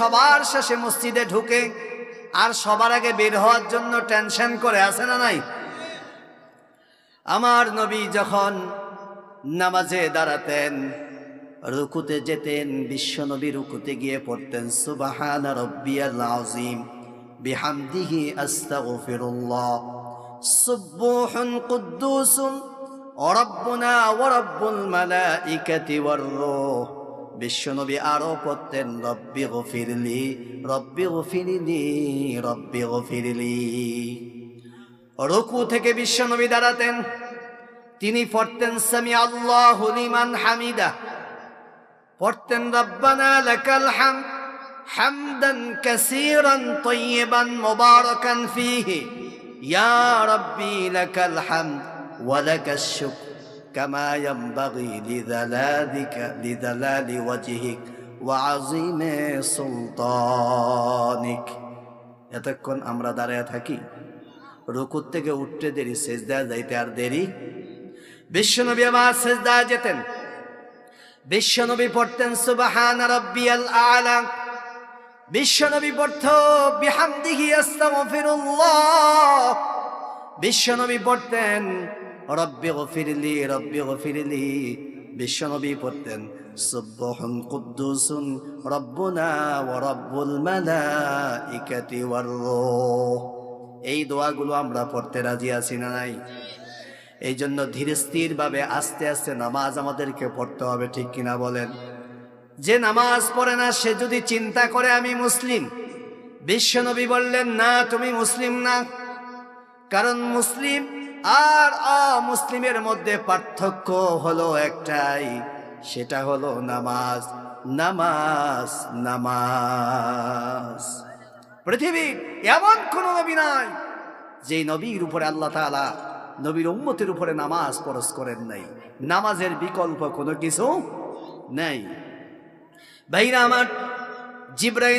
সবার শেষে মসজিদে ঢুকে আর সবার আগে বের হওয়ার জন্য টেনশন করে, আছে না নাই? আমার নবী যখন নামাজে দাঁড়াতেন, রুকুতে যেতেন, বিশ্ব নবী রুকুতে গিয়ে পড়তেন সুবহানা রাব্বিয়াল আযীম বিহামদিহি আস্তাগফিরুল্লাহ সুবহুন কুদ্দুসুন রাব্বুনা ওয়া রাব্বুল মালাইকাতি ওয়ার রূহ। বিশ্বনবী আরো পড়তেন রব্বি গফিরলি রব্বি গফিরলি রব্বি গফিরলি। রুকু থেকে বিশ্বনবী দাঁড়াতেন, তিনি পড়তেন সামি আল্লাহু লিমান হামিদা, পড়তেন রব্বানা লাকাল হামদ হামদান কাসীরান তাইয়িবান মুবারাকান ফীহি ইয়া রাব্বি লাকাল হামদ ওয়া লাকাশ শুকর কামা ইয়ানবাগি লিজালালি ওয়াজহিক ওয়া আযীমি সুলতানিক। এতক্ষণ আমরা দাঁড়ায় থাকি, রুকুর থেকে উঠতে দেরি, সেজদায় যাইতে আর দেরি। বিশ্বনবী আবার সেজদায় যেতেন, বিশ্বনবী পড়তেন সুবহানা রাব্বিয়াল আ'লা, বিশ্বনবী পড়তেন বিহামদিহি আস্তাগফিরুল্লাহ, বিশ্বনবী পড়তেন রব্বি গফিরলি রব্বি গফিরলি, বিশ্বনবী পড়তেন সুবহুন কুদ্দুসুন রব্বুনা ওয়া রাব্বুল মালাইকাতি ওয়ার রূহ। এই দোয়াগুলো আমরা পড়তে রাজি আছি না নাই? এই জন্য ধীরে স্থির ভাবে আস্তে আস্তে নামাজ আমাদেরকে পড়তে হবে, ঠিক কিনা বলেন? যে নামাজ পড়ে না সে যদি চিন্তা করে আমি মুসলিম, বিশ্বনবী বললেন না, তুমি মুসলিম না। কারণ মুসলিম আর অমুসলিমের মধ্যে পার্থক্য হলো একটাই, সেটা হলো নামাজ, নামাজ, নামাজ। পৃথিবীর এমন কোন নবী নাই যে নবীর উপরে আল্লাহ তাআলা নবীর উম্মতের উপরে নামাজ ফরজ করেন নাই। নামাজের বিকল্প কোনো কিছু নেই। ভাইরা আমার, জিবরাইল